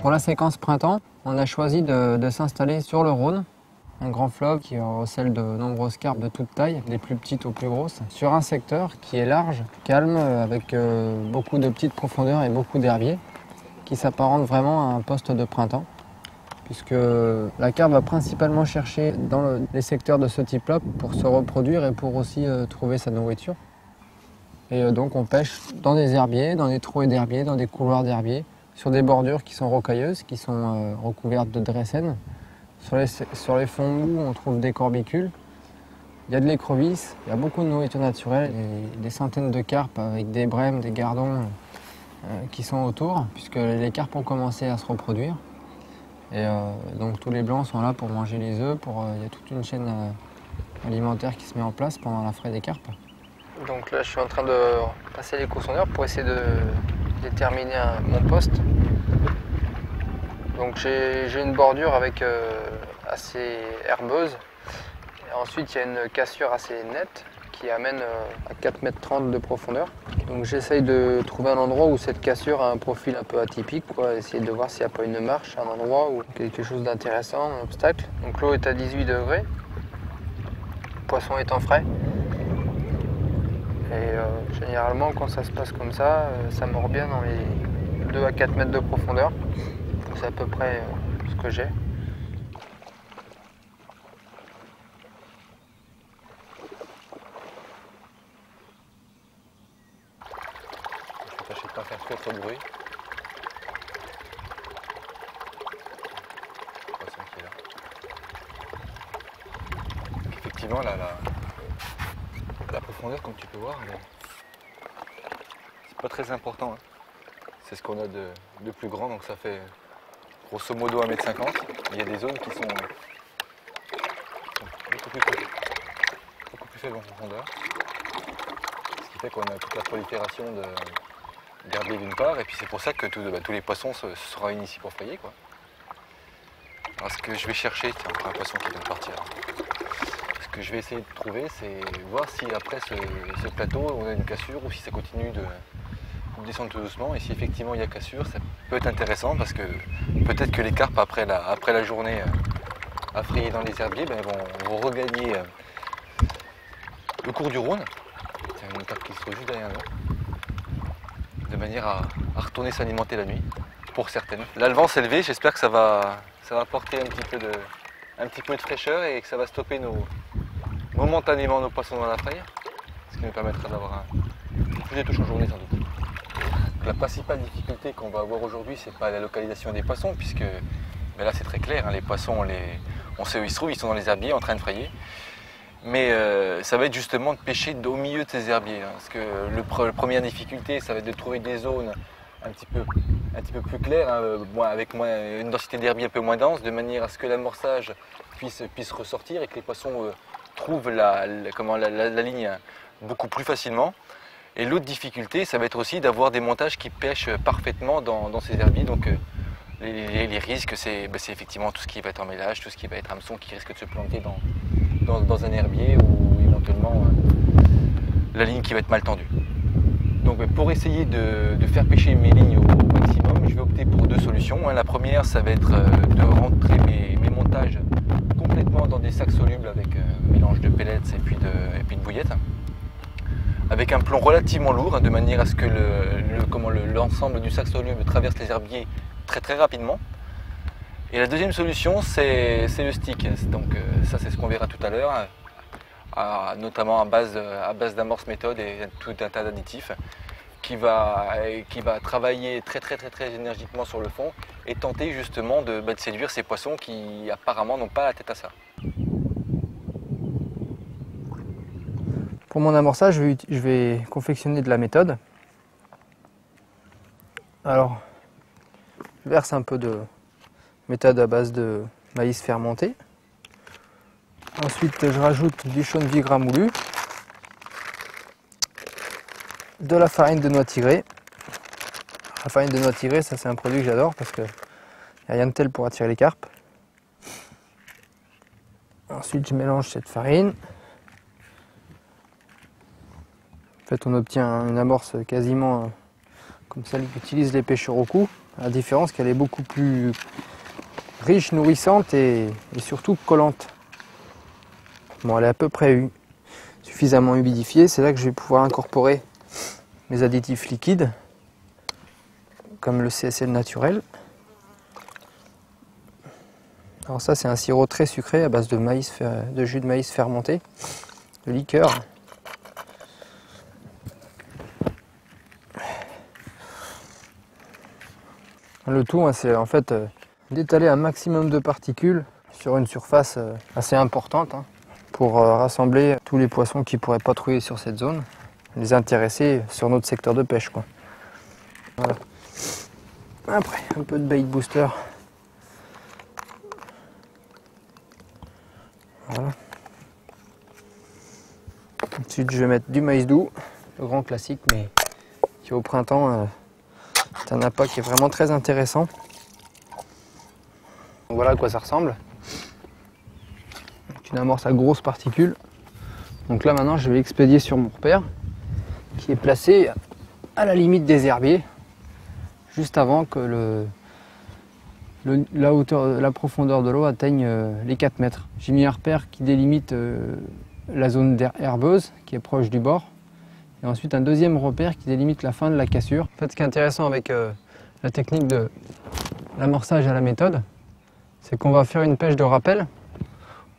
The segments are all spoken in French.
Pour la séquence printemps, on a choisi de s'installer sur le Rhône, un grand fleuve qui recèle de nombreuses carpes de toute taille, des plus petites aux plus grosses, sur un secteur qui est large, calme, avec beaucoup de petites profondeurs et beaucoup d'herbiers, qui s'apparente vraiment à un poste de printemps, puisque la carpe va principalement chercher dans les secteurs de ce type-là pour se reproduire et pour aussi trouver sa nourriture. Et donc on pêche dans des herbiers, dans des trouées d'herbiers, dans des couloirs d'herbiers, sur des bordures qui sont rocailleuses, qui sont recouvertes de dressène. Sur les fonds mous, on trouve des corbicules. Il y a de l'écrevisse, il y a beaucoup de nourriture naturelle, et des centaines de carpes avec des brèmes, des gardons qui sont autour, puisque les carpes ont commencé à se reproduire. Et donc tous les blancs sont là pour manger les œufs, il y a toute une chaîne alimentaire qui se met en place pendant la fraie des carpes. Donc là je suis en train de passer l'échosondeur pour essayer de déterminer mon poste. Donc j'ai une bordure avec assez herbeuse. Et ensuite il y a une cassure assez nette qui amène à 4,30 m de profondeur. Donc j'essaye de trouver un endroit où cette cassure a un profil un peu atypique, essayer de voir s'il n'y a pas une marche, un endroit ou quelque chose d'intéressant, un obstacle. Donc l'eau est à 18 degrés, le poisson étant frais. Et généralement quand ça se passe comme ça mord bien dans les 2 à 4 mètres de profondeur. C'est à peu près ce que j'ai. Je vais tâcher de ne pas faire trop de bruit. Le poisson qui est là. Effectivement, la profondeur, comme tu peux voir, c'est pas très important. Hein. C'est ce qu'on a de plus grand, donc ça fait grosso modo 1,50 m. Il y a des zones qui sont beaucoup plus faibles en profondeur. Ce qui fait qu'on a toute la prolifération d'herbiers d'une part, et puis c'est pour ça que tous les poissons se réunissent ici pour frayer, quoi. Alors ce que je vais chercher, tiens, encore un poisson qui vient de partir. Ce que je vais essayer de trouver, c'est voir si après ce plateau, on a une cassure ou si ça continue de descendre tout doucement. Et si effectivement il y a cassure, ça peut être intéressant parce que peut-être que les carpes après la journée à frayer dans les herbiers, vont regagner le cours du Rhône. C'est une carpe qui se trouve juste derrière nous, de manière à retourner s'alimenter la nuit, pour certaines. Là le vent s'est levé, j'espère que ça va apporter un petit peu de fraîcheur et que ça va stopper momentanément nos poissons dans la fraie, ce qui nous permettra d'avoir plus de touches en journée sans doute. La principale difficulté qu'on va avoir aujourd'hui, c'est pas la localisation des poissons, puisque là c'est très clair, hein, les poissons, on sait où ils se trouvent, ils sont dans les herbiers en train de frayer. Mais ça va être justement de pêcher au milieu de ces herbiers, hein, parce que la première difficulté, ça va être de trouver des zones un petit peu plus claires, hein, avec une densité d'herbiers un peu moins dense, de manière à ce que l'amorçage puisse ressortir et que les poissons trouvent la ligne beaucoup plus facilement. Et l'autre difficulté, ça va être aussi d'avoir des montages qui pêchent parfaitement dans ces herbiers. Donc les risques, c'est effectivement tout ce qui va être emmêlage, tout ce qui va être hameçon qui risque de se planter dans un herbier ou éventuellement la ligne qui va être mal tendue. Donc pour essayer de faire pêcher mes lignes au maximum, je vais opter pour deux solutions. La première, ça va être de rentrer mes montages complètement dans des sacs solubles avec un mélange de pellets et puis de bouillettes, avec un plomb relativement lourd, de manière à ce que l'ensemble du sac soluble traverse les herbiers très très rapidement. Et la deuxième solution, c'est le stick. Donc ça, c'est ce qu'on verra tout à l'heure, notamment à base d'amorce méthode et tout un tas d'additifs, qui va travailler très énergiquement sur le fond et tenter justement de séduire ces poissons qui apparemment n'ont pas la tête à ça. Pour mon amorçage, je vais confectionner de la méthode. Alors, je verse un peu de méthode à base de maïs fermenté. Ensuite, je rajoute du chaud de vie gras moulu, de la farine de noix tigrée. La farine de noix tigrée, ça c'est un produit que j'adore parce qu'il n'y a rien de tel pour attirer les carpes. Ensuite, je mélange cette farine. En fait, on obtient une amorce quasiment comme celle qu'utilisent les pêcheurs au cou. La différence qu'elle est beaucoup plus riche, nourrissante et surtout collante. Bon, elle est à peu près suffisamment humidifiée. C'est là que je vais pouvoir incorporer mes additifs liquides, comme le CSL naturel. Alors ça, c'est un sirop très sucré à base de maïs, de jus de maïs fermenté, de liqueur. Le tout, hein, c'est en fait d'étaler un maximum de particules sur une surface assez importante, hein, pour rassembler tous les poissons qui pourraient patrouiller sur cette zone, les intéresser sur notre secteur de pêche, quoi. Voilà. Après, un peu de bait booster. Voilà. Ensuite, je vais mettre du maïs doux, le grand classique, mais qui au printemps est un appât qui est vraiment très intéressant. Donc voilà à quoi ça ressemble. Une amorce à grosses particules. Donc là maintenant, je vais l'expédier sur mon repère, qui est placé à la limite des herbiers, juste avant que la profondeur de l'eau atteigne les 4 mètres. J'ai mis un repère qui délimite la zone herbeuse qui est proche du bord, et ensuite un deuxième repère qui délimite la fin de la cassure. En fait, ce qui est intéressant avec la technique de l'amorçage à la méthode, c'est qu'on va faire une pêche de rappel.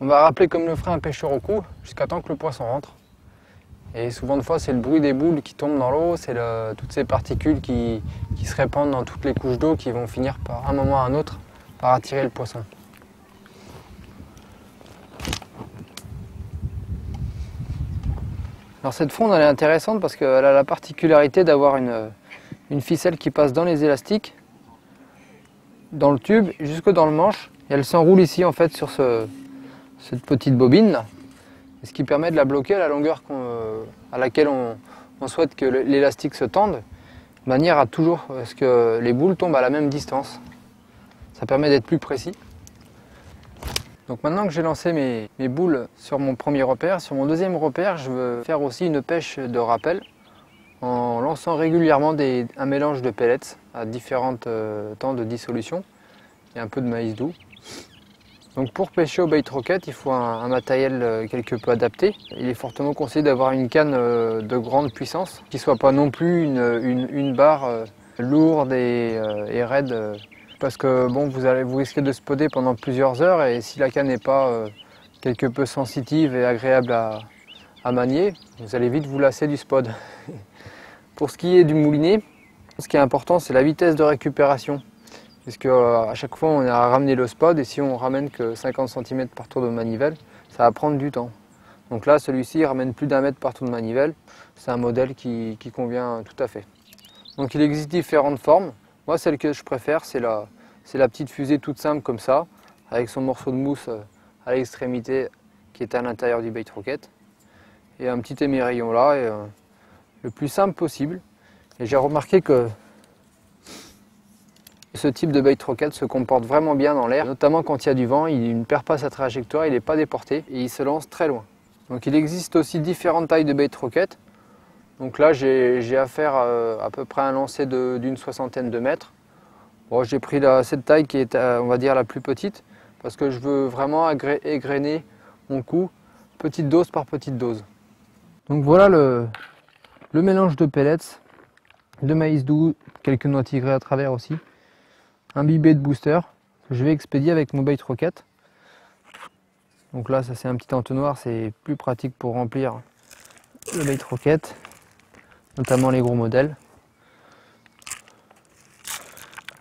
On va rappeler comme le ferait un pêcheur au cou jusqu'à temps que le poisson rentre. Et souvent de fois, c'est le bruit des boules qui tombent dans l'eau, c'est toutes ces particules qui se répandent dans toutes les couches d'eau qui vont finir par un moment à un autre par attirer le poisson. Alors cette fronde, elle est intéressante parce qu'elle a la particularité d'avoir une ficelle qui passe dans les élastiques, dans le tube, jusque dans le manche. Et elle s'enroule ici en fait sur cette petite bobine là. Ce qui permet de la bloquer à la longueur à laquelle on souhaite que l'élastique se tende, de manière à toujours ce que les boules tombent à la même distance. Ça permet d'être plus précis. Donc maintenant que j'ai lancé mes boules sur mon premier repère, sur mon deuxième repère, je veux faire aussi une pêche de rappel en lançant régulièrement un mélange de pellets à différents temps de dissolution et un peu de maïs doux. Donc pour pêcher au bait rocket, il faut un matériel quelque peu adapté. Il est fortement conseillé d'avoir une canne de grande puissance, qui ne soit pas non plus une barre lourde et raide, parce que bon, vous risquez de spoder pendant plusieurs heures, et si la canne n'est pas quelque peu sensitive et agréable à manier, vous allez vite vous lasser du spod. Pour ce qui est du moulinet, ce qui est important, c'est la vitesse de récupération. Puisque à chaque fois on a à ramener le spod, et si on ramène que 50 cm par tour de manivelle, ça va prendre du temps. Donc là, celui-ci il ramène plus d'1 mètre par tour de manivelle. C'est un modèle qui convient tout à fait. Donc il existe différentes formes. Moi, celle que je préfère, c'est la petite fusée toute simple comme ça, avec son morceau de mousse à l'extrémité qui est à l'intérieur du bait rocket, et un petit émerillon là, et le plus simple possible. Et j'ai remarqué que ce type de bait rocket se comporte vraiment bien dans l'air, notamment quand il y a du vent. Il ne perd pas sa trajectoire, il n'est pas déporté et il se lance très loin. Donc il existe aussi différentes tailles de bait rocket. Donc là j'ai affaire à peu près à un lancer d'une soixantaine de mètres. Bon, j'ai pris cette taille qui est on va dire la plus petite parce que je veux vraiment égrener mon coup petite dose par petite dose. Donc voilà le mélange de pellets, de maïs doux, quelques noix tigrées à travers aussi. Imbibé de booster que je vais expédier avec mon bait rocket. Donc là, ça c'est un petit entonnoir, c'est plus pratique pour remplir le bait rocket, notamment les gros modèles.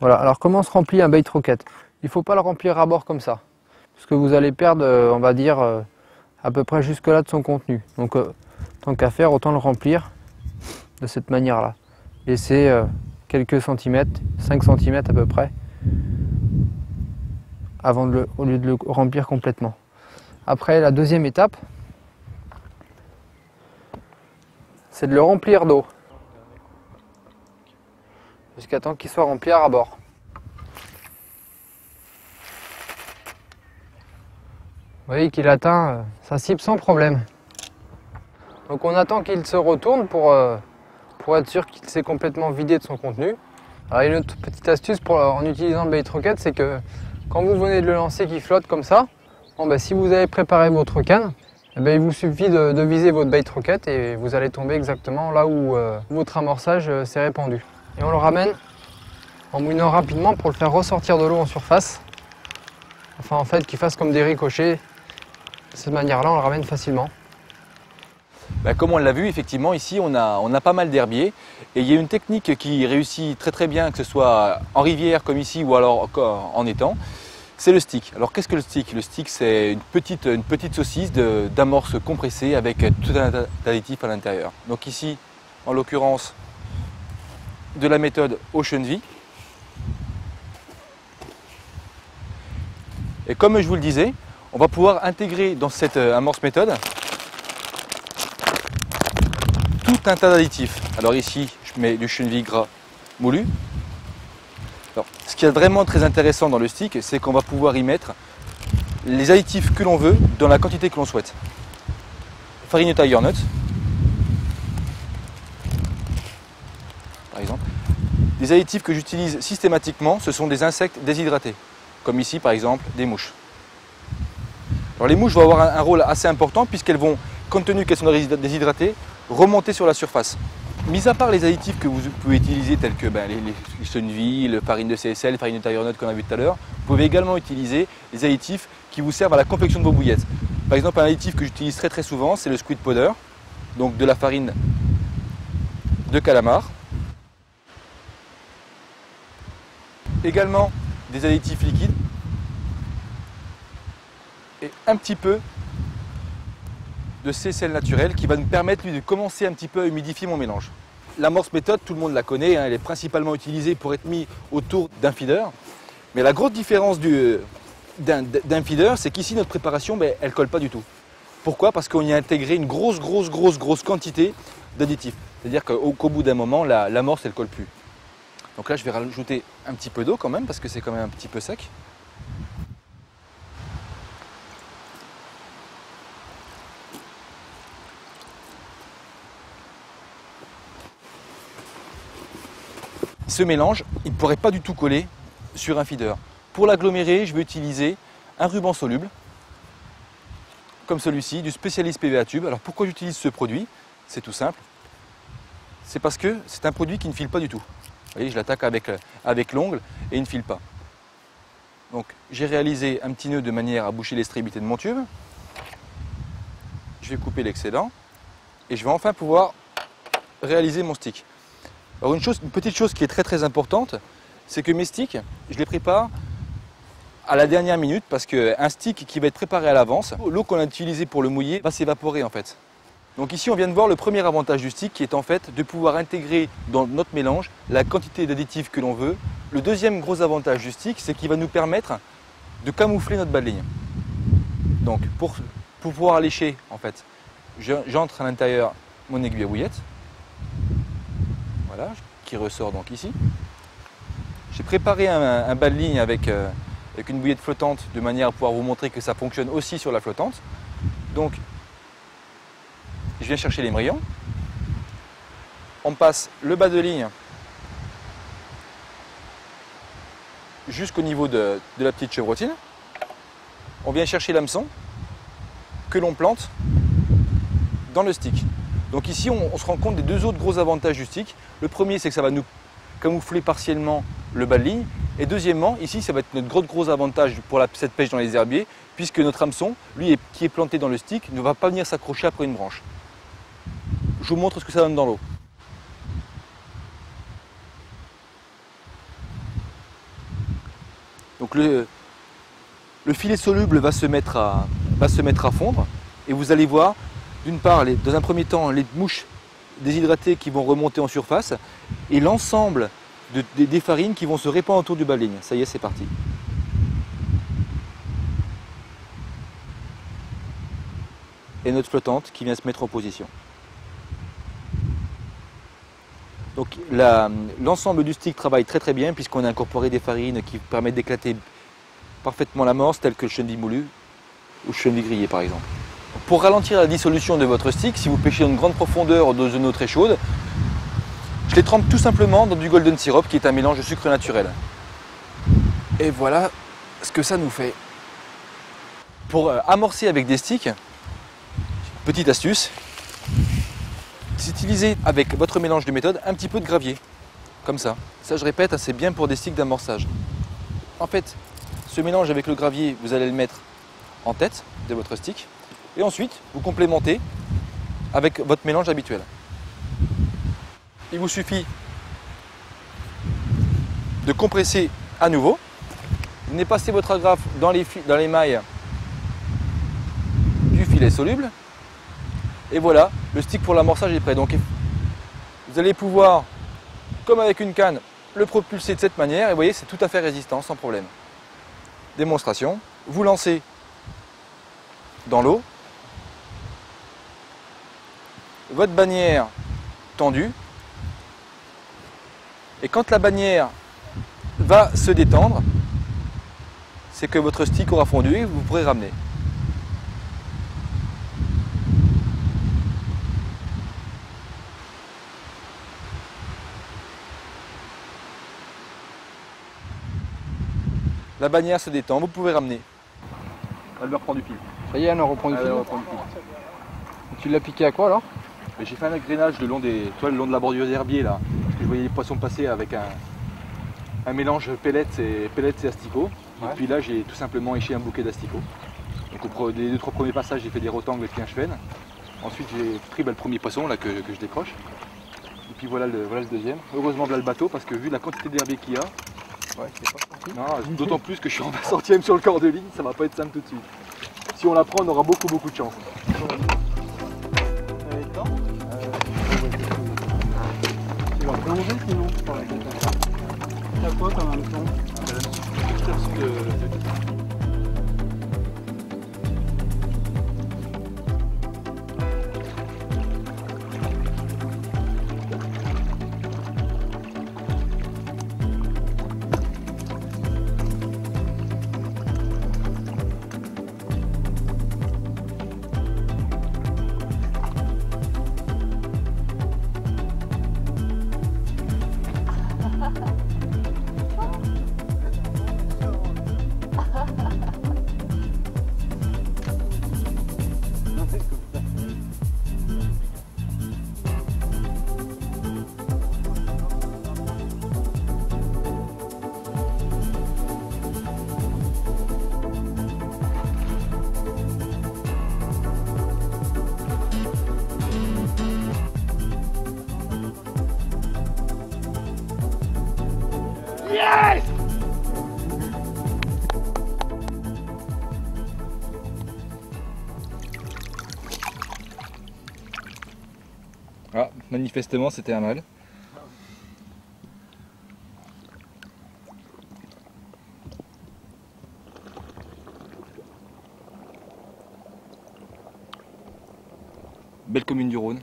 Voilà, alors comment se remplit un bait rocket? Il ne faut pas le remplir à bord comme ça, parce que vous allez perdre, on va dire, à peu près jusque là de son contenu. Donc tant qu'à faire, autant le remplir de cette manière-là. Laisser quelques centimètres, 5 cm à peu près, au lieu de le remplir complètement. Après, la deuxième étape, c'est de le remplir d'eau, jusqu'à temps qu'il soit rempli à ras-bord. Vous voyez qu'il atteint sa cible sans problème. Donc on attend qu'il se retourne pour pour être sûr qu'il s'est complètement vidé de son contenu. Alors, il y a une autre petite astuce en utilisant le bait rocket, c'est que quand vous venez de le lancer qui flotte comme ça, bon, bah, si vous avez préparé votre canne, eh bien, il vous suffit de viser votre bait rocket et vous allez tomber exactement là où votre amorçage s'est répandu. Et on le ramène en mouinant rapidement pour le faire ressortir de l'eau en surface. Enfin, en fait, qu'il fasse comme des ricochets. De cette manière-là, on le ramène facilement. Ben, comme on l'a vu, effectivement, ici, on a pas mal d'herbiers. Et il y a une technique qui réussit très bien, que ce soit en rivière comme ici ou alors en étang, c'est le stick. Alors qu'est-ce que le stick? Le stick, c'est une petite saucisse d'amorce compressée avec tout un additif à l'intérieur. Donc ici, en l'occurrence, de la méthode Ocean V. Et comme je vous le disais, on va pouvoir intégrer dans cette amorce méthode tout un tas d'additifs. Alors ici, je mets du chenille gras moulu. Alors, ce qui est vraiment très intéressant dans le stick, c'est qu'on va pouvoir y mettre les additifs que l'on veut dans la quantité que l'on souhaite. Farine de tiger nut, par exemple. Les additifs que j'utilise systématiquement, ce sont des insectes déshydratés, comme ici par exemple des mouches. Alors les mouches vont avoir un rôle assez important puisqu'elles vont, compte tenu qu'elles sont déshydratées, remonter sur la surface. Mis à part les additifs que vous pouvez utiliser tels que les chenilles, la farine de CSL, farine de tiger nut qu'on a vu tout à l'heure, vous pouvez également utiliser les additifs qui vous servent à la confection de vos bouillettes. Par exemple, un additif que j'utilise très souvent, c'est le squid powder, donc de la farine de calamar. Également des additifs liquides et un petit peu de CSL naturel qui va nous permettre lui, de commencer un petit peu à humidifier mon mélange. L'amorce méthode, tout le monde la connaît, hein, elle est principalement utilisée pour être mise autour d'un feeder. Mais la grosse différence d'un feeder, c'est qu'ici notre préparation, elle ne colle pas du tout. Pourquoi? Parce qu'on y a intégré une grosse quantité d'additifs. C'est-à-dire qu'au bout d'un moment, l'amorce elle ne colle plus. Donc là, je vais rajouter un petit peu d'eau quand même, parce que c'est quand même un petit peu sec. Ce mélange, il ne pourrait pas du tout coller sur un feeder. Pour l'agglomérer, je vais utiliser un ruban soluble, comme celui-ci, du Specialist PVA Tube. Alors pourquoi j'utilise ce produit? C'est tout simple. C'est parce que c'est un produit qui ne file pas du tout. Vous voyez, je l'attaque avec l'ongle et il ne file pas. Donc j'ai réalisé un petit nœud de manière à boucher l'extrémité de mon tube. Je vais couper l'excédent et je vais enfin pouvoir réaliser mon stick. Alors une petite chose qui est très importante, c'est que mes sticks, je les prépare à la dernière minute parce qu'un stick qui va être préparé à l'avance, l'eau qu'on a utilisée pour le mouiller va s'évaporer en fait. Donc ici on vient de voir le premier avantage du stick qui est en fait de pouvoir intégrer dans notre mélange la quantité d'additifs que l'on veut. Le deuxième gros avantage du stick, c'est qu'il va nous permettre de camoufler notre bas de ligne. Donc pour pouvoir lécher en fait, j'entre à l'intérieur mon aiguille à bouillette. Voilà, qui ressort donc ici. J'ai préparé un bas de ligne avec une bouillette flottante de manière à pouvoir vous montrer que ça fonctionne aussi sur la flottante. Donc je viens chercher l'émerillon. On passe le bas de ligne jusqu'au niveau de la petite chevrotine. On vient chercher l'hameçon que l'on plante dans le stick. Donc ici, on se rend compte des deux autres gros avantages du stick. Le premier, c'est que ça va nous camoufler partiellement le bas de ligne. Et deuxièmement, ici, ça va être notre gros avantage pour cette pêche dans les herbiers, puisque notre hameçon, lui, qui est planté dans le stick, ne va pas venir s'accrocher après une branche. Je vous montre ce que ça donne dans l'eau. Donc le filet soluble va se mettre à fondre et vous allez voir, d'une part, dans un premier temps, les mouches déshydratées qui vont remonter en surface et l'ensemble des farines qui vont se répandre autour du bas de ligne. Ça y est, c'est parti. Et notre flottante qui vient se mettre en position. Donc l'ensemble du stick travaille très bien puisqu'on a incorporé des farines qui permettent d'éclater parfaitement l'amorce, telles que le chenille moulu ou le chenille grillé par exemple. Pour ralentir la dissolution de votre stick, si vous pêchez dans une grande profondeur dans une eau très chaude, Je les trempe tout simplement dans du golden syrup qui est un mélange de sucre naturel. Et voilà ce que ça nous fait. Pour amorcer avec des sticks, petite astuce, c'est utiliser avec votre mélange de méthode un petit peu de gravier. Comme ça. Ça, je répète, c'est bien pour des sticks d'amorçage. En fait, ce mélange avec le gravier, vous allez le mettre en tête de votre stick. Et ensuite, vous complémentez avec votre mélange habituel. Il vous suffit de compresser à nouveau. Vous venez passer votre agrafe dans les mailles du filet soluble. Et voilà, le stick pour l'amorçage est prêt. Donc vous allez pouvoir, comme avec une canne, le propulser de cette manière. Et vous voyez, c'est tout à fait résistant, sans problème. Démonstration. Vous lancez dans l'eau. Votre bannière tendue. Et quand la bannière va se détendre, c'est que votre stick aura fondu et vous pourrez ramener. La bannière se détend, vous pouvez ramener. Elle me reprend du fil. Ça y est, elle reprend du fil. Tu l'as piqué à quoi alors? J'ai fait un agreinage le long de la bordure d'herbier là. Parce que je voyais les poissons passer avec un mélange pellets et asticots. Ouais. Et puis là j'ai tout simplement éché un bouquet d'asticots. Donc les 2-3 premiers passages j'ai fait des rotangles et puis un chevenne. Ensuite j'ai pris le premier poisson là que je décroche. Et puis voilà le deuxième. Heureusement voilà le bateau parce que vu la quantité d'herbier qu'il y a, ouais, c'est pas sorti. Non, d'autant plus que je suis en 20e sur le corps de ligne, ça va pas être simple tout de suite. Si on la prend, on aura beaucoup de chance. Tu vas plonger sinon par la tête. T'as quoi comme un plomb? Yes! Ah, manifestement c'était un mâle. Belle commune du Rhône.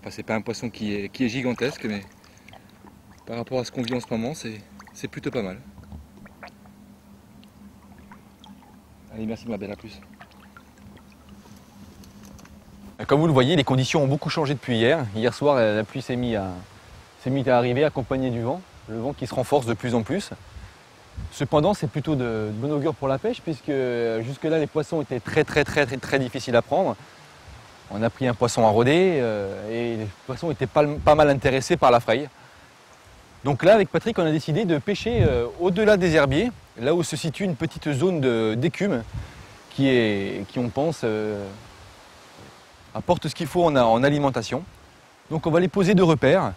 Enfin, c'est pas un poisson qui est gigantesque, mais par rapport à ce qu'on vit en ce moment, c'est plutôt pas mal. Allez, merci ma belle, à plus. Comme vous le voyez, les conditions ont beaucoup changé depuis hier. Hier soir, la pluie s'est mise à arriver, accompagnée du vent. Le vent qui se renforce de plus en plus. Cependant, c'est plutôt de bon augure pour la pêche, puisque jusque-là, les poissons étaient très difficiles à prendre. On a pris un poisson à rôder et les poissons étaient pas mal intéressés par la fraye. Donc là, avec Patrick, on a décidé de pêcher au-delà des herbiers, là où se situe une petite zone d'écume qui, on pense, apporte ce qu'il faut en alimentation. Donc on va les poser 2 repères.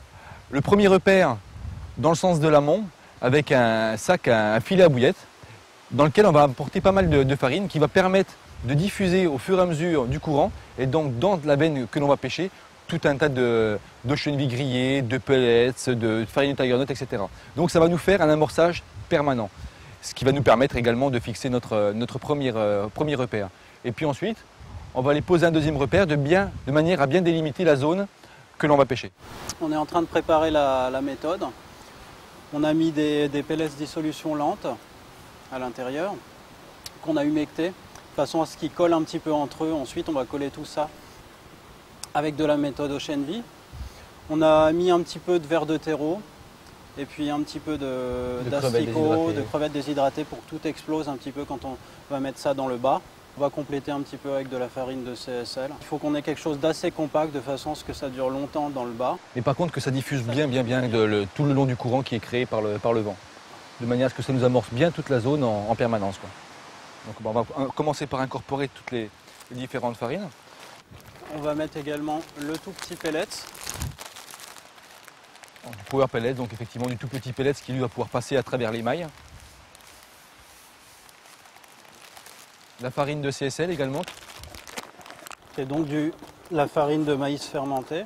Le premier repère dans le sens de l'amont, avec un sac, un filet à bouillettes, dans lequel on va apporter pas mal de farine qui va permettre de diffuser au fur et à mesure du courant, et donc dans la benne que l'on va pêcher, tout un tas de chenilles grillées, de pellets, de farine de tiger nut, etc. Donc ça va nous faire un amorçage permanent, ce qui va nous permettre également de fixer notre premier repère. Et puis ensuite, on va aller poser un deuxième repère de manière à bien délimiter la zone que l'on va pêcher. On est en train de préparer la méthode. On a mis des pellets dissolution lente à l'intérieur, qu'on a humecté, de façon à ce qu'ils collent un petit peu entre eux. Ensuite, on va coller tout ça avec de la méthode au chènevis. On a mis un petit peu de verre de terreau et puis un petit peu d'asticots, de crevettes déshydratées pour que tout explose un petit peu quand on va mettre ça dans le bas. On va compléter un petit peu avec de la farine de CSL. Il faut qu'on ait quelque chose d'assez compact de façon à ce que ça dure longtemps dans le bas. Mais par contre que ça diffuse bien tout le long du courant qui est créé par le vent. De manière à ce que ça nous amorce bien toute la zone en permanence, quoi. Donc on va commencer par incorporer toutes les différentes farines. On va mettre également le tout petit pellet. Power pellet, donc effectivement du tout petit pellet qui lui va pouvoir passer à travers l'émail. La farine de CSL également. C'est donc la farine de maïs fermenté.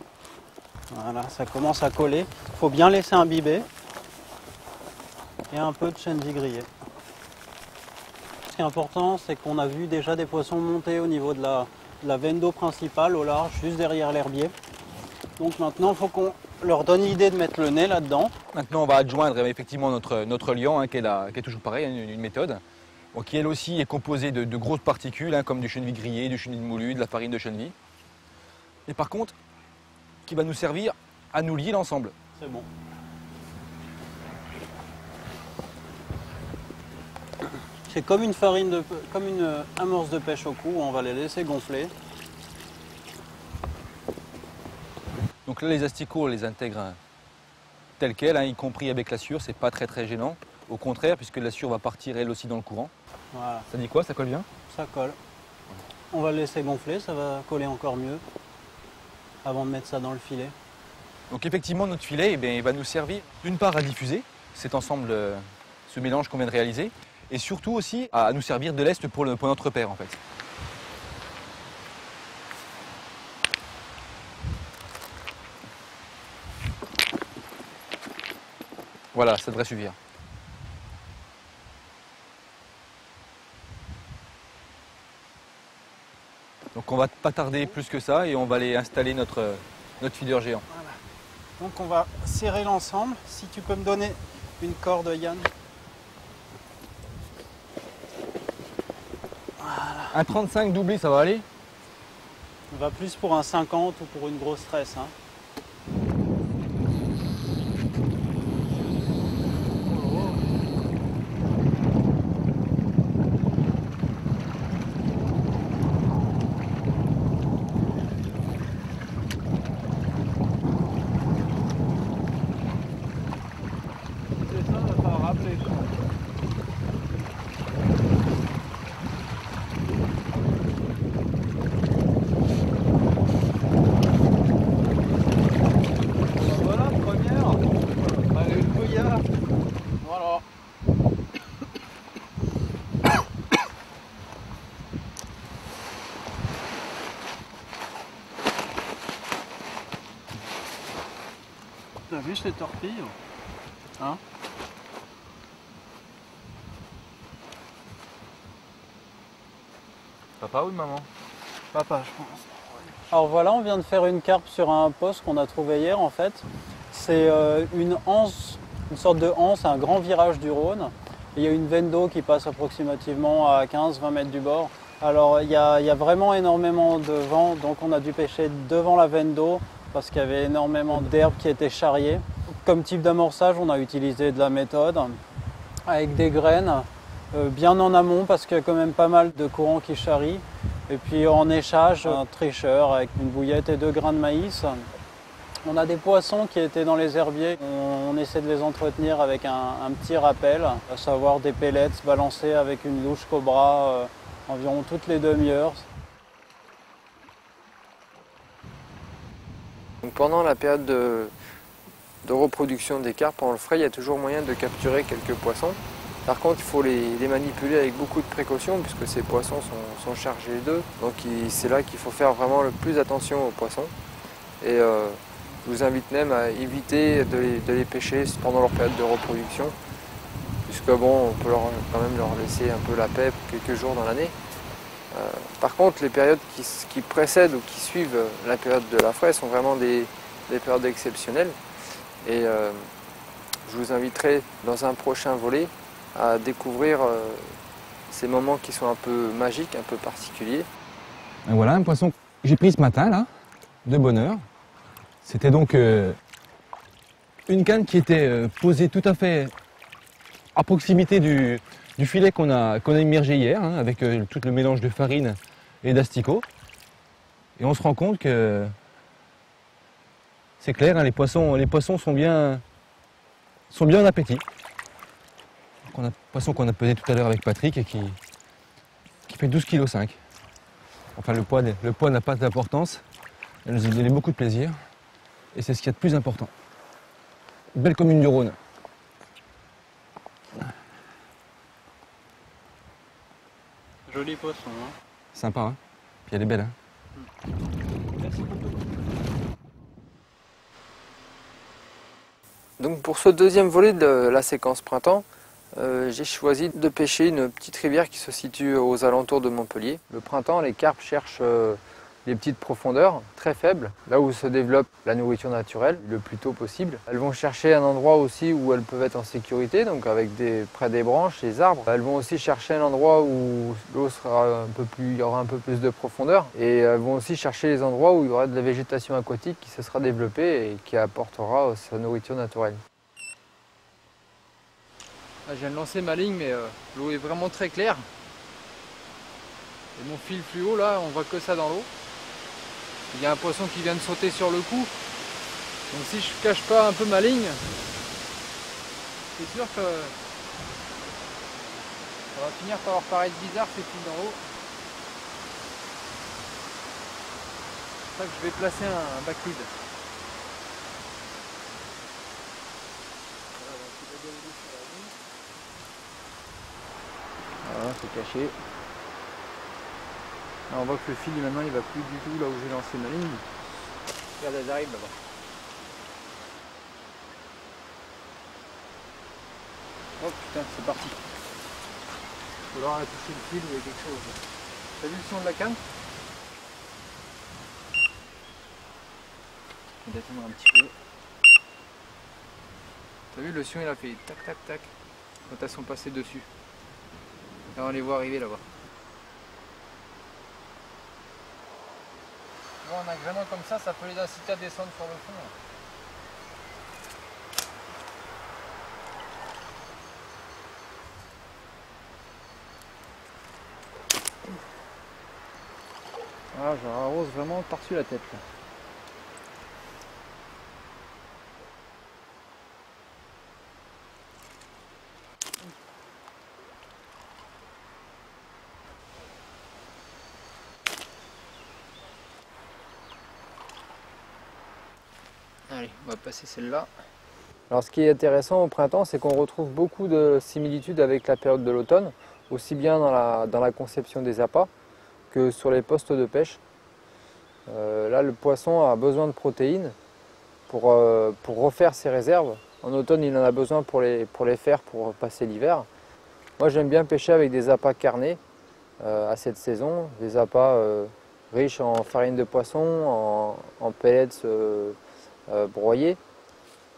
Voilà, ça commence à coller. Il faut bien laisser imbiber. Et un peu de chènevis grillé. Ce qui est important, c'est qu'on a vu déjà des poissons monter au niveau de la veine d'eau principale, au large, juste derrière l'herbier. Donc maintenant, il faut qu'on leur donne l'idée de mettre le nez là-dedans. Maintenant, on va adjoindre effectivement notre liant, qui est toujours pareil, une méthode, bon, qui elle aussi est composée de grosses particules, comme du chènevis grillé, du chènevis moulu, de la farine de chènevis. Et par contre, qui va nous servir à nous lier l'ensemble. C'est bon. C'est comme une comme une amorce de pêche au cou, on va les laisser gonfler. Donc là, les asticots, on les intègre tels quels, y compris avec la sciure, c'est pas très gênant. Au contraire, puisque la sciure va partir elle aussi dans le courant. Voilà. Ça dit quoi? Ça colle bien? Ça colle. On va le laisser gonfler, ça va coller encore mieux avant de mettre ça dans le filet. Donc effectivement, notre filet, il va nous servir d'une part à diffuser cet ensemble, ce mélange qu'on vient de réaliser, et surtout aussi à nous servir de lest pour notre repère en fait. Voilà, ça devrait suffire. Donc on va pas tarder plus que ça et on va aller installer notre feeder géant. Voilà. Donc on va serrer l'ensemble. Si tu peux me donner une corde, Yann. Voilà. Un 35 doublé, ça va aller? On va plus pour un 50 ou pour une grosse tresse. Hein. T'as vu ces torpilles? Hein? Papa ou maman? Papa, je pense. Alors voilà, on vient de faire une carpe sur un poste qu'on a trouvé hier en fait. C'est une anse, une sorte de anse, un grand virage du Rhône. Il y a une veine d'eau qui passe approximativement à 15-20 mètres du bord. Alors il y a vraiment énormément de vent, donc on a dû pêcher devant la veine d'eau parce qu'il y avait énormément d'herbes qui étaient charriées. Comme type d'amorçage, on a utilisé de la méthode avec des graines bien en amont parce qu'il y a quand même pas mal de courants qui charrient. Et puis en échage, un tricheur avec une bouillette et 2 grains de maïs. On a des poissons qui étaient dans les herbiers. On essaie de les entretenir avec un petit rappel, à savoir des pellets balancés avec une louche cobra environ toutes les demi-heures. Pendant la période de reproduction des carpes, pendant le frais, il y a toujours moyen de capturer quelques poissons. Par contre, il faut les manipuler avec beaucoup de précautions puisque ces poissons sont chargés d'œufs. Donc c'est là qu'il faut faire vraiment le plus attention aux poissons. Et je vous invite même à éviter de les pêcher pendant leur période de reproduction, puisque bon, on peut quand même leur laisser un peu la paix pour quelques jours dans l'année. Par contre, les périodes qui précèdent ou qui suivent la période de la fraie sont vraiment des périodes exceptionnelles. Et je vous inviterai dans un prochain volet à découvrir ces moments qui sont un peu magiques, un peu particuliers. Et voilà un poisson que j'ai pris ce matin là. de bonheur. C'était donc une canne qui était posée tout à fait à proximité du filet qu'on a immergé hier, hein, avec tout le mélange de farine et d'asticots. Et on se rend compte que c'est clair, hein, les poissons sont bien en appétit. Poisson qu'on a pesé tout à l'heure avec Patrick et qui fait 12,5 kg. Enfin, le poids n'a pas d'importance. Elle nous a donné beaucoup de plaisir. Et c'est ce qu'il y a de plus important. Belle commune du Rhône. Joli poisson, hein. Sympa, hein. Puis elle est belle, hein. Merci beaucoup. Donc pour ce deuxième volet de la séquence printemps, j'ai choisi de pêcher une petite rivière qui se situe aux alentours de Montpellier. Le printemps, les carpes cherchent des petites profondeurs très faibles, là où se développe la nourriture naturelle le plus tôt possible. Elles vont chercher un endroit aussi où elles peuvent être en sécurité, donc près des branches, les arbres. Elles vont aussi chercher un endroit où l'eau sera il y aura un peu plus de profondeur. Et elles vont aussi chercher les endroits où il y aura de la végétation aquatique qui se sera développée et qui apportera sa nourriture naturelle. Là, je viens de lancer ma ligne, mais l'eau est vraiment très claire. Et mon fil fluo, là, on voit que ça dans l'eau. Il y a un poisson qui vient de sauter sur le coup. Donc si je cache pas un peu ma ligne, c'est sûr que ça va finir par paraître bizarre ces fils dans l'eau. C'est pour ça que je vais placer un backlead. Voilà, c'est caché. Là, on voit que le fil maintenant il va plus du tout là où j'ai lancé ma ligne. Regarde, elles arrivent là-bas. Oh putain, c'est parti. Il va falloir toucher le fil ou quelque chose. T'as vu le son de la canne? Je vais attendre un petit peu. T'as vu le son, il a fait tac tac tac quand elles sont passées dessus. Là on les voit arriver là-bas. Bon, en agrément comme ça peut les inciter à descendre sur le fond. Voilà, je leur arrose vraiment par-dessus la tête là. Allez, on va passer celle-là. Alors ce qui est intéressant au printemps, c'est qu'on retrouve beaucoup de similitudes avec la période de l'automne, aussi bien dans la conception des appâts que sur les postes de pêche. Là, le poisson a besoin de protéines pour refaire ses réserves. En automne, il en a besoin pour les faire pour passer l'hiver. Moi, j'aime bien pêcher avec des appâts carnés à cette saison, des appâts riches en farine de poisson, en pellets broyés.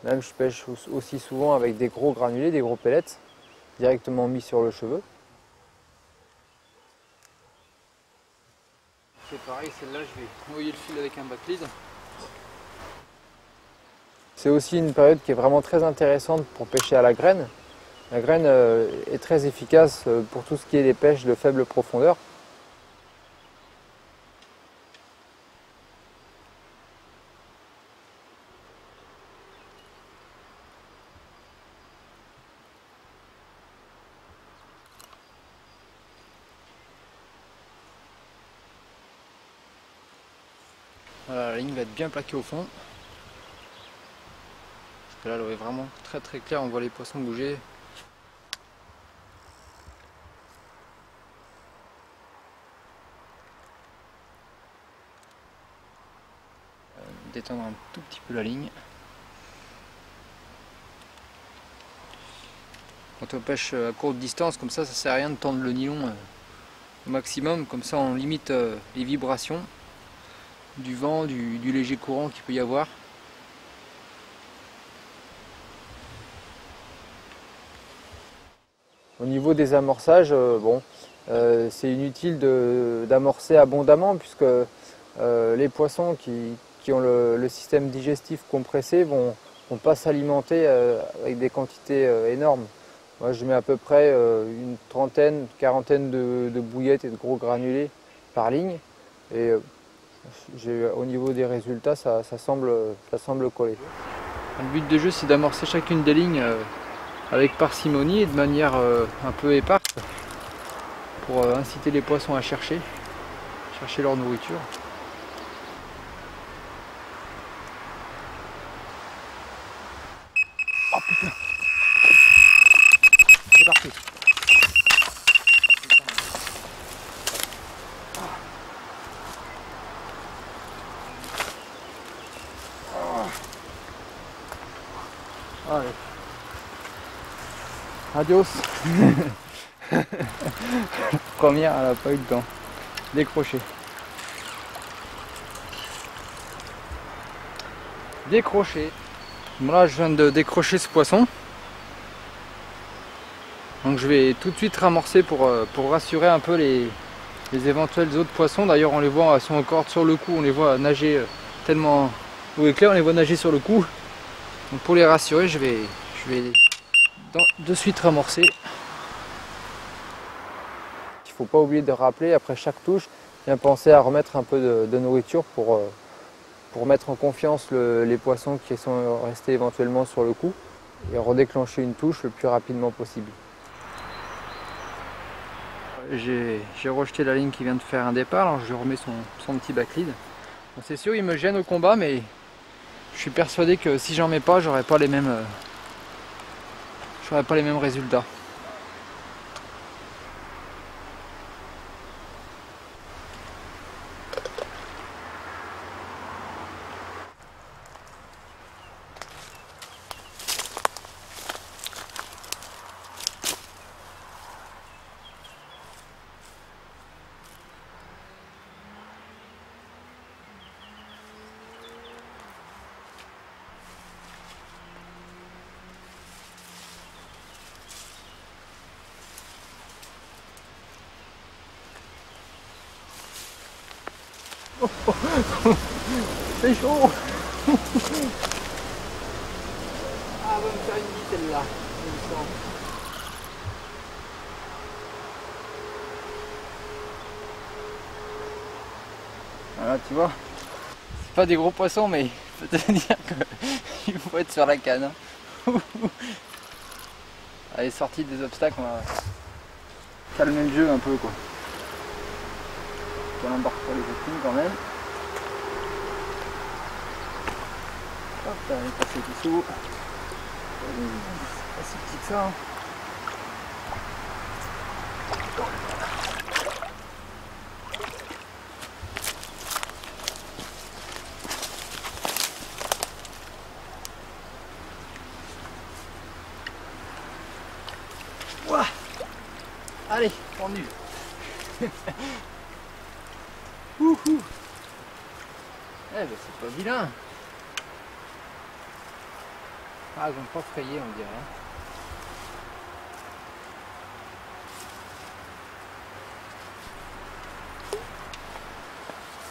Même je pêche aussi souvent avec des gros granulés, des gros pellets, directement mis sur le cheveu. C'est pareil, celle-là je vais envoyer le fil avec un backlead. C'est aussi une période qui est vraiment très intéressante pour pêcher à la graine. La graine est très efficace pour tout ce qui est des pêches de faible profondeur. Voilà, la ligne va être bien plaquée au fond. Parce que là, l'eau est vraiment très très claire, on voit les poissons bouger. Détendre un tout petit peu la ligne. Quand on pêche à courte distance, comme ça sert à rien de tendre le nylon au maximum, comme ça on limite les vibrations du vent, du léger courant qu'il peut y avoir. Au niveau des amorçages, c'est inutile d'amorcer abondamment puisque les poissons qui qui ont le système digestif compressé vont pas s'alimenter avec des quantités énormes. Moi, je mets à peu près une trentaine, quarantaine de bouillettes et de gros granulés par ligne. Et au niveau des résultats, ça semble coller. Le but du jeu, c'est d'amorcer chacune des lignes avec parcimonie et de manière un peu éparse pour inciter les poissons à chercher leur nourriture. Oh putain! C'est parti! Allez. Adios. Première, elle n'a pas eu le temps. Décroché. Décroché. Bon, là, je viens de décrocher ce poisson. Donc je vais tout de suite ramorcer pour rassurer un peu les éventuels autres poissons. D'ailleurs, on les voit, elles sont encore sur le cou, on les voit nager tellement l'eau est claire, on les voit nager sur le cou. Donc pour les rassurer, je vais de suite ramorcer. Il ne faut pas oublier de rappeler après chaque touche, bien penser à remettre un peu de nourriture pour mettre en confiance les poissons qui sont restés éventuellement sur le cou et redéclencher une touche le plus rapidement possible. J'ai rejeté la ligne qui vient de faire un départ, alors je remets son petit backlead. Bon, c'est sûr, il me gêne au combat, mais je suis persuadé que si j'en mets pas, j'aurai pas les mêmes résultats. C'est chaud. Ah, va me faire une vie celle-là. Voilà, tu vois, c'est pas des gros poissons, mais je peux te dire qu'il faut être sur la canne. Allez, sortie des obstacles, on va calmer le jeu un peu, quoi. On embarque pas les victimes quand même. Hop, elle est passée dessous. C'est pas si petit que ça. Ouah. Allez, pendu. Ouhou. Eh ben c'est pas vilain. Ah, ils vont pas frayer, on dirait.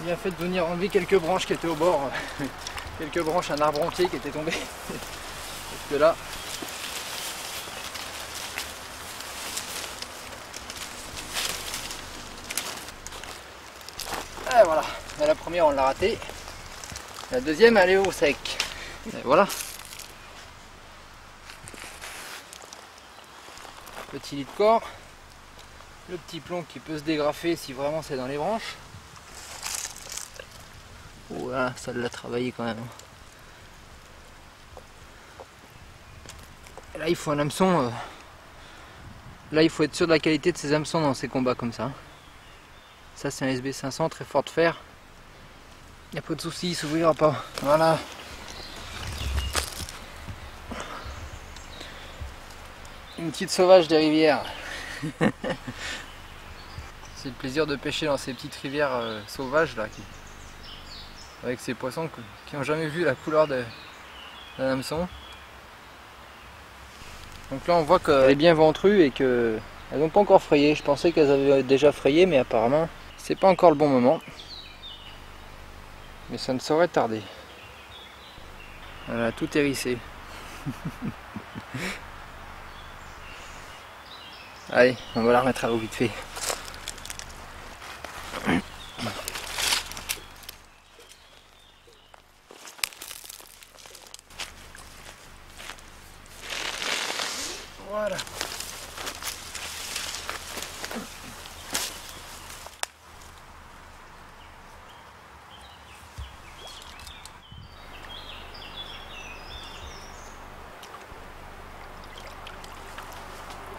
Il a fait de venir enlever quelques branches qui étaient au bord. Quelques branches, un arbre entier qui était tombé. Parce que là... Et voilà, et la première on l'a ratée. La deuxième elle est au sec. Et voilà. Petit lit de corps. Le petit plomb qui peut se dégrafer si vraiment c'est dans les branches. Voilà, ça l'a travaillé quand même. Et là il faut un hameçon. Là il faut être sûr de la qualité de ces hameçons dans ces combats comme ça. Ça c'est un SB 500 très fort de fer. Il n'y a pas de souci, il ne s'ouvrira pas. Voilà. Une petite sauvage des rivières. C'est le plaisir de pêcher dans ces petites rivières sauvages là, avec ces poissons qui n'ont jamais vu la couleur d'un hameçon. Donc là on voit qu'elle est bien ventrue et qu'elles n'ont pas encore frayé. Je pensais qu'elles avaient déjà frayé, mais apparemment c'est pas encore le bon moment. mais ça ne saurait tarder. Voilà, tout hérissé. Allez, on va la remettre à l'eau vite fait. Voilà.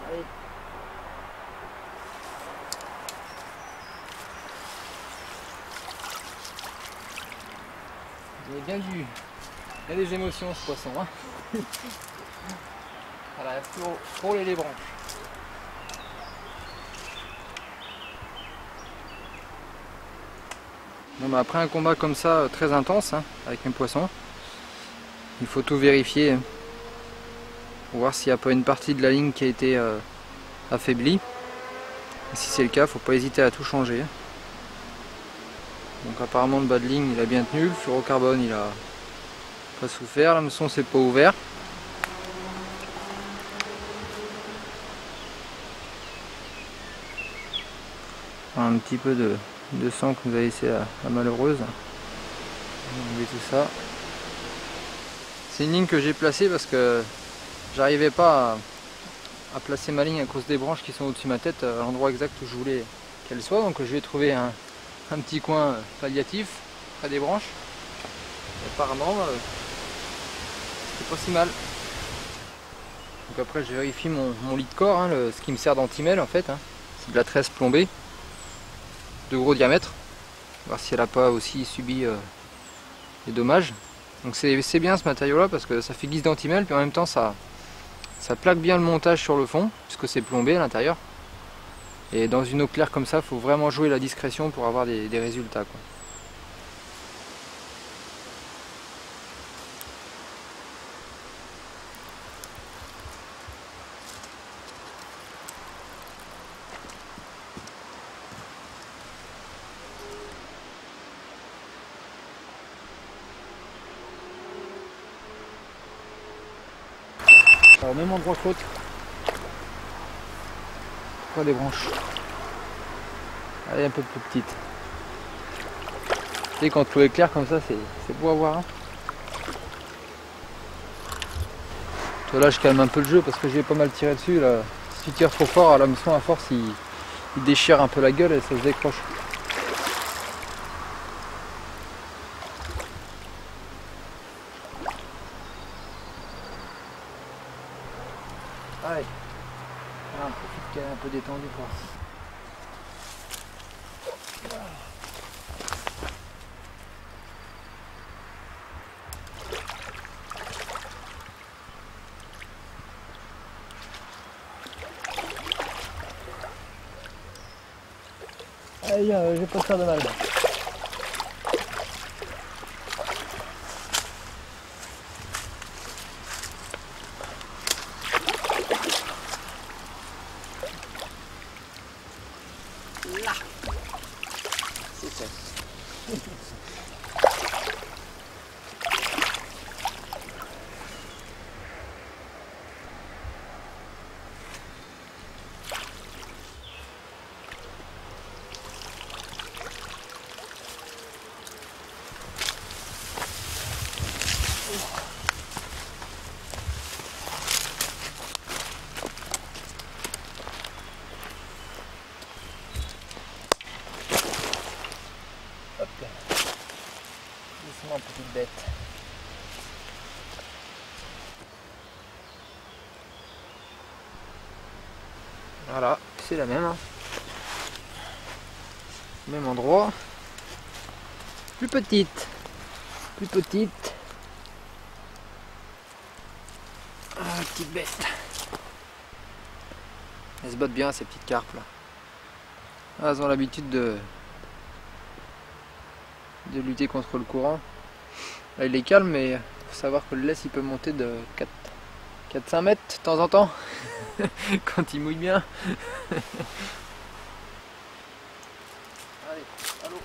Allez. Vous avez bien vu, il y a des émotions ce poisson. Hein. Voilà, il faut frôler les branches. Bon, bah après un combat comme ça très intense hein, avec mes poissons, il faut tout vérifier pour voir s'il n'y a pas une partie de la ligne qui a été affaiblie. Et si c'est le cas, il ne faut pas hésiter à tout changer. Donc apparemment le bas de ligne il a bien tenu, le fluorocarbone il a pas souffert, l'hameçon s'est pas ouvert. Un petit peu de sang que nous a laissé la malheureuse. On met tout ça. C'est une ligne que j'ai placée parce que j'arrivais pas à placer ma ligne à cause des branches qui sont au-dessus de ma tête à l'endroit exact où je voulais qu'elle soit. Donc je vais trouver un petit coin palliatif près des branches. Et apparemment c'est pas si mal. Donc après je vérifie mon lit de corps, hein, ce qui me sert d'antimel en fait. Hein. C'est de la tresse plombée de gros diamètre. Voir si elle n'a pas aussi subi des dommages. Donc c'est bien ce matériau là parce que ça fait guise d'antimel puis en même temps ça plaque bien le montage sur le fond puisque c'est plombé à l'intérieur. Et dans une eau claire comme ça, il faut vraiment jouer la discrétion pour avoir des résultats, quoi. Alors, même endroit que l'autre. Pas des branches. Elle est un peu plus petite. Tu sais, quand l'eau est claire comme ça, c'est beau à voir. Hein. Toi, là, je calme un peu le jeu parce que j'ai pas mal tiré dessus. Là. Si tu tires trop fort, l'hameçon à force, il déchire un peu la gueule et ça se décroche. Allez. On profite qu'elle est un peu détendue quoi. Allez, je vais pas te faire de mal. Là. C'est ça. Hop là. Doucement, petite bête. Voilà, c'est la même. Hein. Même endroit. Plus petite. Plus petite. Ah, petite bête. Elles se battent bien ces petites carpes là. Ah, elles ont l'habitude de lutter contre le courant. Là il est calme mais il faut savoir que le laisse il peut monter de 4-5 mètres de temps en temps quand il mouille bien. Allez, allô.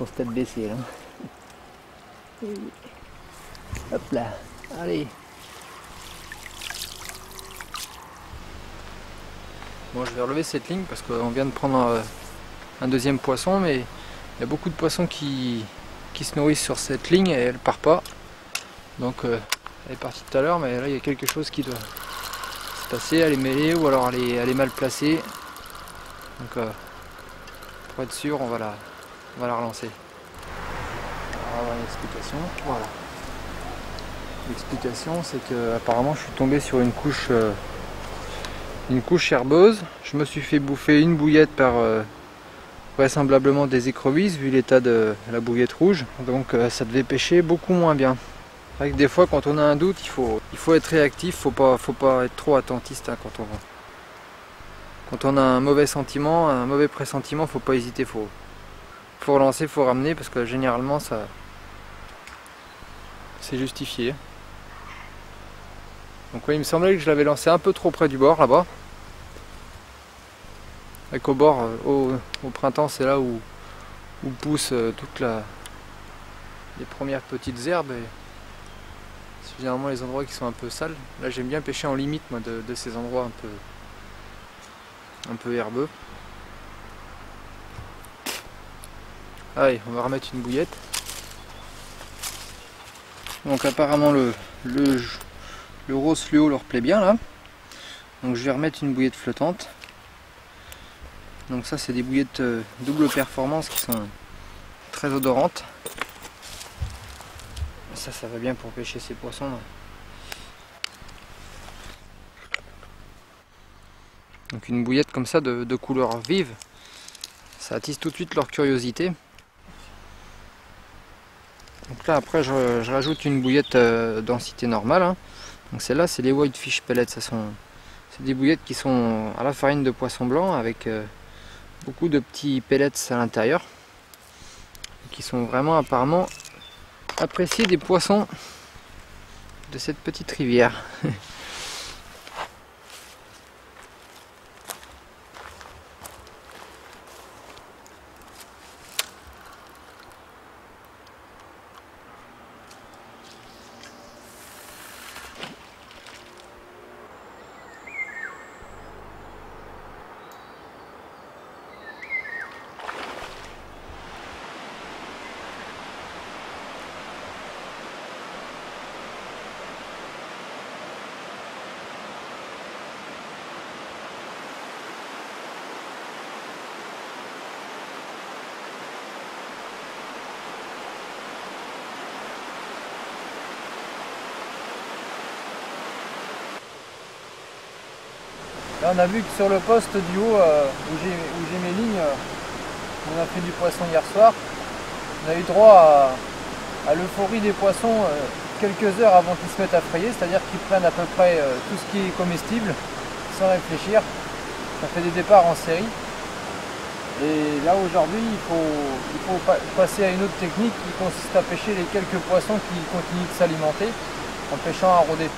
sauf tête baissée là. Hop là, allez. Bon, je vais relever cette ligne parce qu'on vient de prendre un deuxième poisson, mais il y a beaucoup de poissons qui se nourrissent sur cette ligne et elle part pas. Donc elle est partie tout à l'heure, mais là il y a quelque chose qui doit se passer, elle est mêlée ou alors elle est mal placée. Donc pour être sûr, on va la relancer. On va avoir une explication. Voilà. L'explication, c'est que apparemment je suis tombé sur une couche herbeuse. Je me suis fait bouffer une bouillette par vraisemblablement des écrevisses vu l'état de la bouillette rouge. Donc ça devait pêcher beaucoup moins bien. C'est vrai que des fois quand on a un doute, il faut être réactif, faut pas être trop attentiste hein, quand on a un mauvais sentiment, un mauvais pressentiment, faut pas hésiter, faut relancer, faut ramener parce que généralement ça c'est justifié. Donc oui, il me semblait que je l'avais lancé un peu trop près du bord là-bas. Et qu'au bord, au printemps, c'est là où poussent toutes les premières petites herbes. Et c'est généralement les endroits qui sont un peu sales. Là, j'aime bien pêcher en limite moi, de ces endroits un peu herbeux. Allez, on va remettre une bouillette. Donc apparemment le rose fluo leur plaît bien là. Donc je vais remettre une bouillette flottante. Donc ça c'est des bouillettes double performance qui sont très odorantes. Ça va bien pour pêcher ces poissons là. Donc une bouillette comme ça de couleur vive, ça attise tout de suite leur curiosité. Donc là après je rajoute une bouillette densité normale hein. Donc celle-là c'est les Whitefish Pellets, c'est des bouillettes qui sont à la farine de poisson blanc avec beaucoup de petits pellets à l'intérieur qui sont vraiment apparemment appréciés des poissons de cette petite rivière. Là on a vu que sur le poste du haut où j'ai mes lignes, on a fait du poisson hier soir. On a eu droit à l'euphorie des poissons quelques heures avant qu'ils se mettent à frayer, c'est-à-dire qu'ils prennent à peu près tout ce qui est comestible sans réfléchir. Ça fait des départs en série. Et là aujourd'hui il faut passer à une autre technique qui consiste à pêcher les quelques poissons qui continuent de s'alimenter en pêchant à rôder.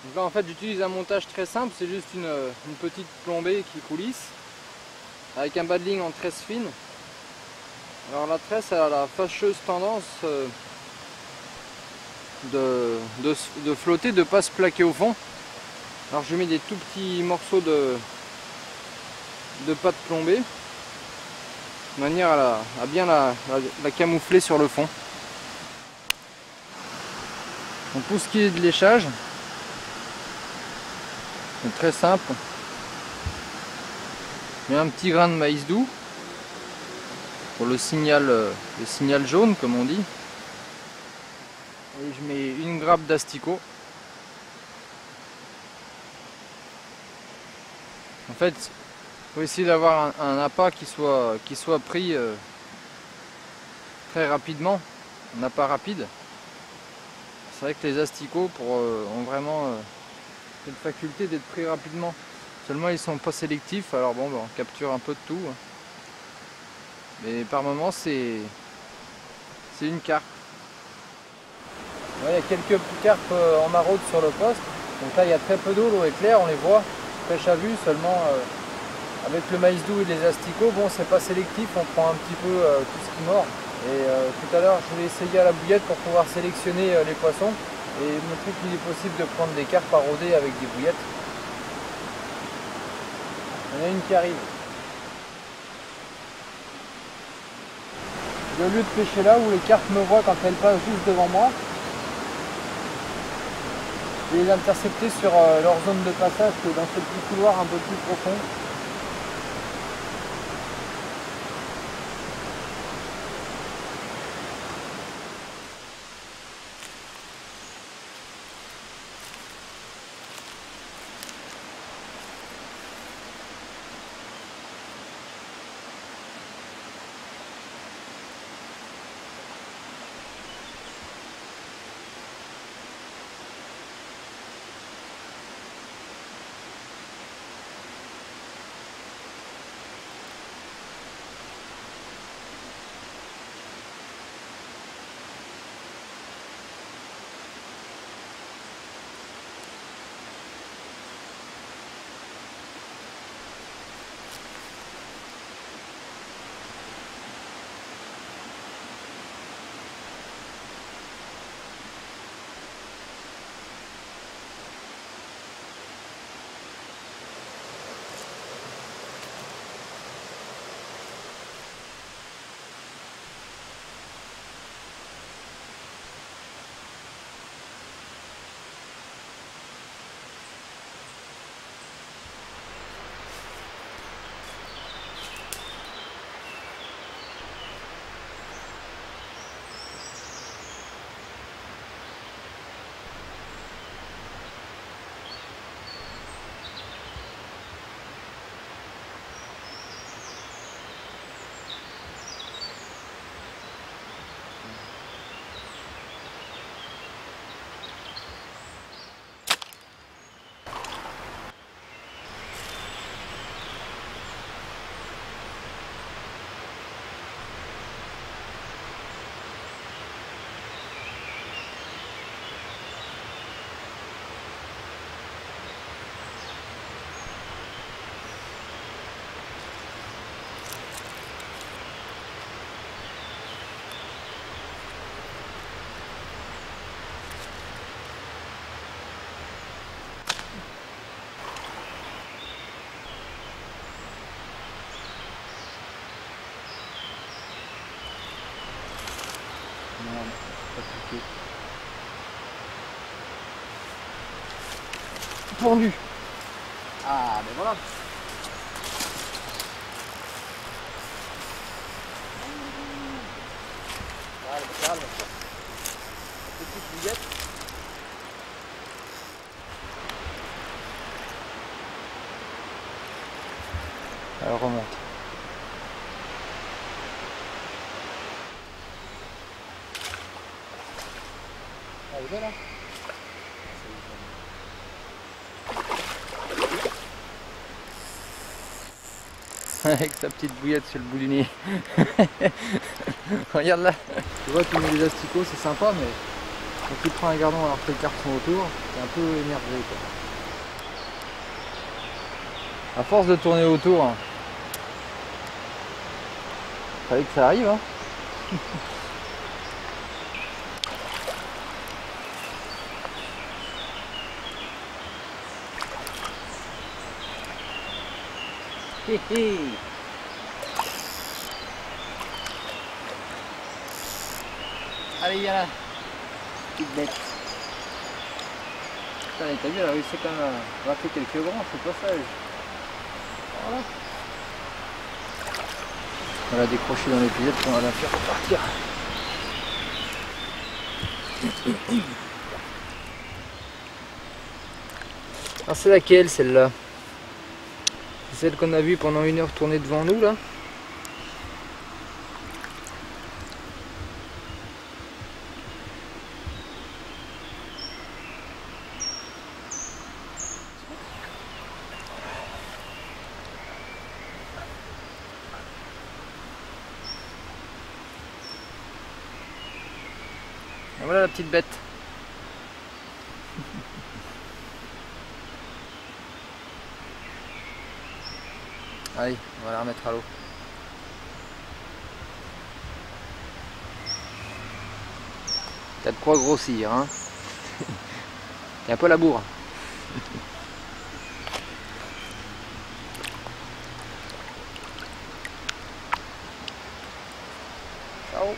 Donc là en fait j'utilise un montage très simple, c'est juste une petite plombée qui coulisse avec un bas de ligne en tresse fine. Alors la tresse a la fâcheuse tendance de flotter, de ne pas se plaquer au fond. Alors je mets des tout petits morceaux de pâte plombée de manière à bien la camoufler sur le fond. Donc pour ce qui est de léchage, c'est très simple. Je mets un petit grain de maïs doux. pour le signal jaune comme on dit. Et je mets une grappe d'asticot. En fait, il faut essayer d'avoir un appât qui soit pris très rapidement, un appât rapide. C'est vrai que les asticots ont vraiment cette faculté d'être pris rapidement. Seulement ils sont pas sélectifs, alors bon, on capture un peu de tout. Mais par moment c'est une carpe. Ouais, il y a quelques carpes en maraude sur le poste. Donc là il y a très peu d'eau, l'eau est claire, on les voit, pêche à vue, seulement avec le maïs doux et les asticots, bon c'est pas sélectif, on prend un petit peu tout ce qui mord. Et tout à l'heure je vais essayer à la bouillette pour pouvoir sélectionner les poissons et montrer qu'il est possible de prendre des carpes à rôder avec des bouillettes. Il y en a une qui arrive. Au lieu de pêcher là où les carpes me voient quand elles passent juste devant moi, je vais les intercepter sur leur zone de passage qui est dans ce petit couloir un peu plus profond. Pendu. Ah ben voilà. Calme. Petite bouillette. Elle remonte. Elle est belle, hein. Avec sa petite bouillette sur le bout du nez. Regarde là. Tu vois, tu mets les asticots, c'est sympa, mais quand tu prends un gardon alors que les carpes sont autour, c'est un peu énervé, quoi. À force de tourner autour, hein, fallait que ça arrive, hein. Hé hé. Allez, viens là, petite bête. Putain, t'as vu, elle a réussi quand même à rater quelques branches au passage. Voilà. On va la décrocher dans l'épisode qu'on va la faire repartir. Alors c'est laquelle celle-là? C'est celle qu'on a vue pendant 1 heure tourner devant nous là? Et voilà la petite bête. Allez, on va la remettre à l'eau. T'as de quoi grossir, hein. T'es un peu la bourre. Ciao.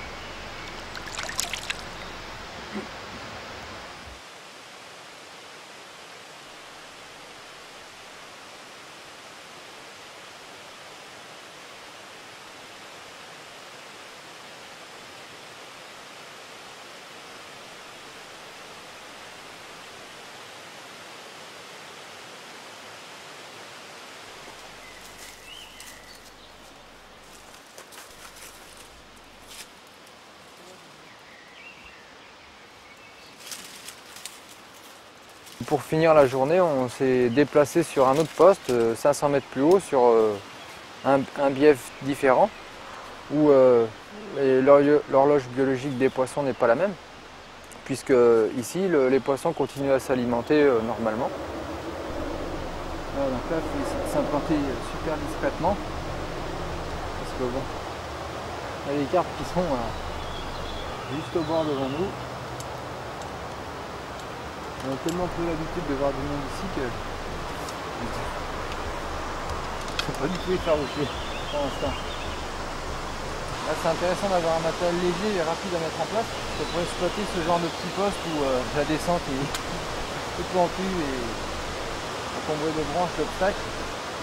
Pour finir la journée, on s'est déplacé sur un autre poste, 500 mètres plus haut, sur un bief différent, où l'horloge biologique des poissons n'est pas la même, puisque ici, les poissons continuent à s'alimenter normalement. Voilà, donc là, il faut s'implanter super discrètement, parce que bon, il y a les carpes qui sont juste au bord devant nous. On a tellement peu l'habitude de voir du monde ici que c'est pas du tout effarouché pour l'instant. Là c'est intéressant d'avoir un matériel léger et rapide à mettre en place pour exploiter ce genre de petit poste où la descente est tout pentue et encombrée de branches, d'obstacles.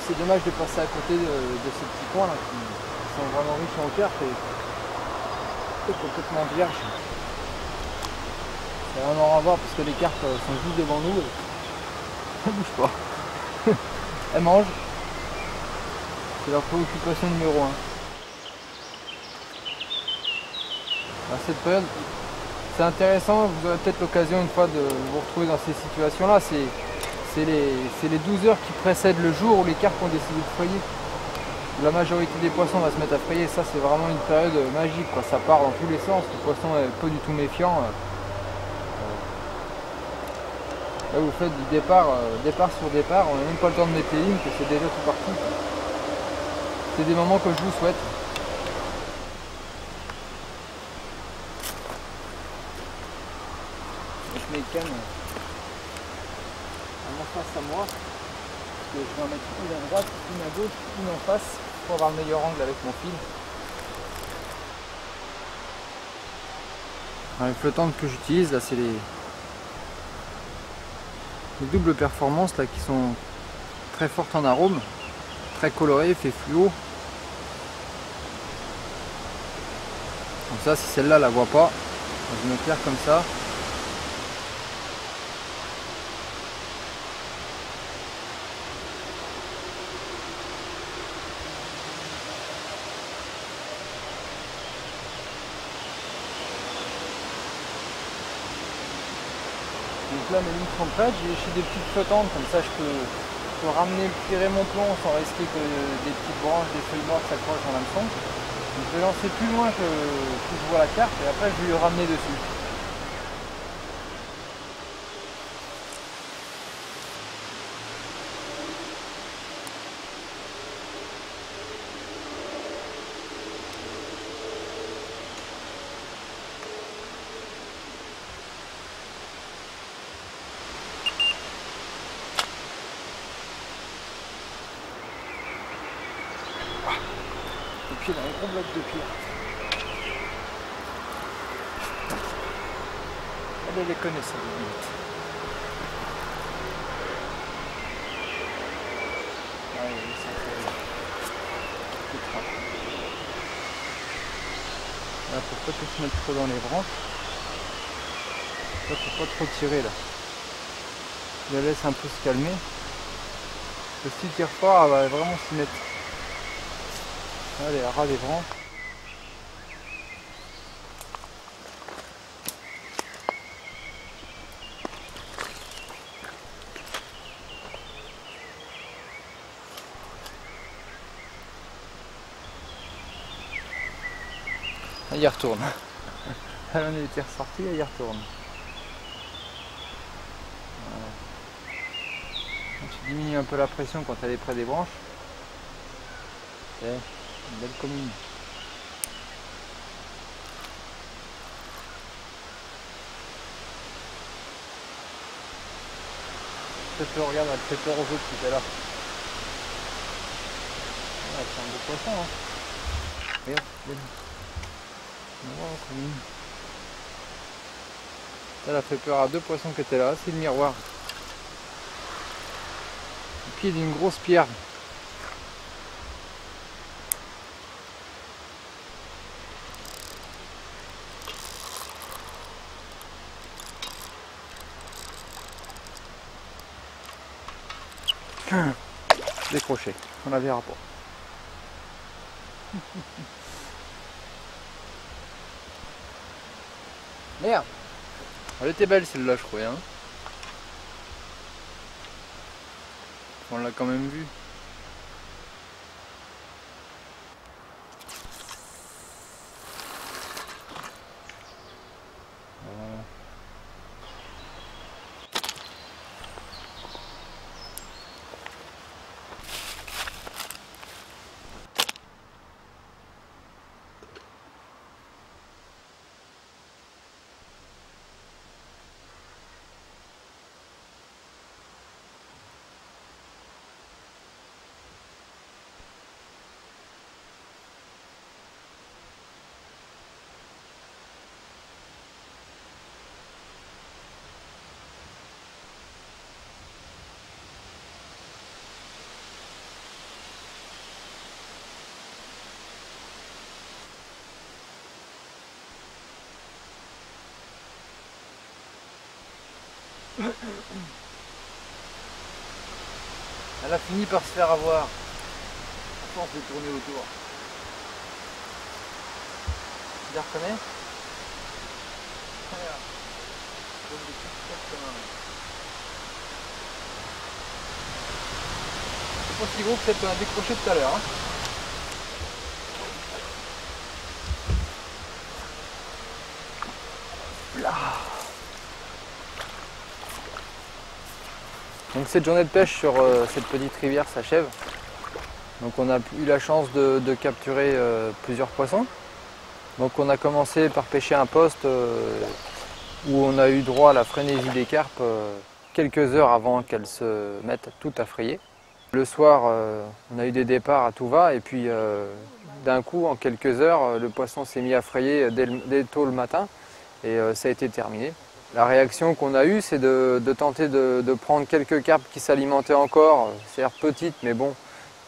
C'est dommage de passer à côté de ces petits coins là qui sont vraiment riches en hauteur et complètement vierges. Ça n'a rien à voir parce que les carpes sont juste devant nous et elles ne bougent pas. Elles mangent. C'est leur préoccupation numéro 1. À cette période, c'est intéressant, vous aurez peut-être l'occasion une fois de vous retrouver dans ces situations-là. C'est les 12 heures qui précèdent le jour où les carpes ont décidé de frayer. La majorité des poissons va se mettre à frayer. Ça, c'est vraiment une période magique, quoi. Ça part dans tous les sens. Le poisson est pas du tout méfiant. Là vous faites du départ sur départ, on n'a même pas le temps de mettre les lignes que c'est déjà tout parti. C'est des moments que je vous souhaite. Je mets le canne en face à moi. Je vais en mettre une à droite, une à gauche, une en face pour avoir le meilleur angle avec mon fil. Alors, les flottantes que j'utilise là c'est les doubles performances là qui sont très fortes en arôme, très colorées, fait fluo. Donc ça si celle-là la voit pas, je vais m'éclaire comme ça. Donc là mes lignes sont prêtes, j'ai des petites flottantes, comme ça je peux ramener, tirer mon plomb sans risquer que des petites branches, des feuilles mortes s'accrochent dans l'hameçon. Je vais lancer plus loin que je vois la carte et après je vais le ramener dessus. Le pied dans les gros blocs de pierre. Elle les connaît ça, les limites. Ah oui, ça fait des trappes. Là, faut pas que se mettre trop dans les branches. Là, faut pas trop tirer là. Je la laisse un peu se calmer. Parce que si tu tires fort, elle va vraiment s'y mettre. Allez, à ras des branches. Elle y retourne. Elle en était ressortie, elle y retourne. Voilà. Tu diminues un peu la pression quand elle est près des branches. C'est une belle commune. Regarde, elle fait peur aux autres tout à l'heure. Ah, c'est un beau poisson. Hein. Regarde, elle a fait peur à deux poissons qui étaient là, c'est le miroir. Au pied d'une grosse pierre. Décroché, on la verra pas. Merde. Elle était belle celle-là, je croyais. Hein. On l'a quand même vue. Voilà. Elle a fini par se faire avoir. À force de tourner autour. Tu la reconnais? Regarde. Comme des petites têtes comme un. C'est pas si gros que celle qu'on a décroché tout à l'heure. Hein. Là. Donc cette journée de pêche sur cette petite rivière s'achève. Donc on a eu la chance de capturer plusieurs poissons. Donc on a commencé par pêcher un poste où on a eu droit à la frénésie des carpes quelques heures avant qu'elles se mettent toutes à frayer. Le soir on a eu des départs à tout va et puis d'un coup en quelques heures le poisson s'est mis à frayer dès tôt le matin et ça a été terminé. La réaction qu'on a eue, c'est de tenter de prendre quelques carpes qui s'alimentaient encore, c'est-à-dire petites, mais bon,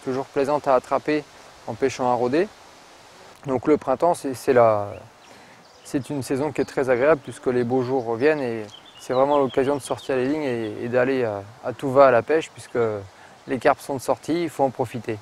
toujours plaisantes à attraper en pêchant à rôder. Donc le printemps, c'est une saison qui est très agréable puisque les beaux jours reviennent et c'est vraiment l'occasion de sortir les lignes et d'aller à tout va à la pêche puisque les carpes sont de sortie, il faut en profiter.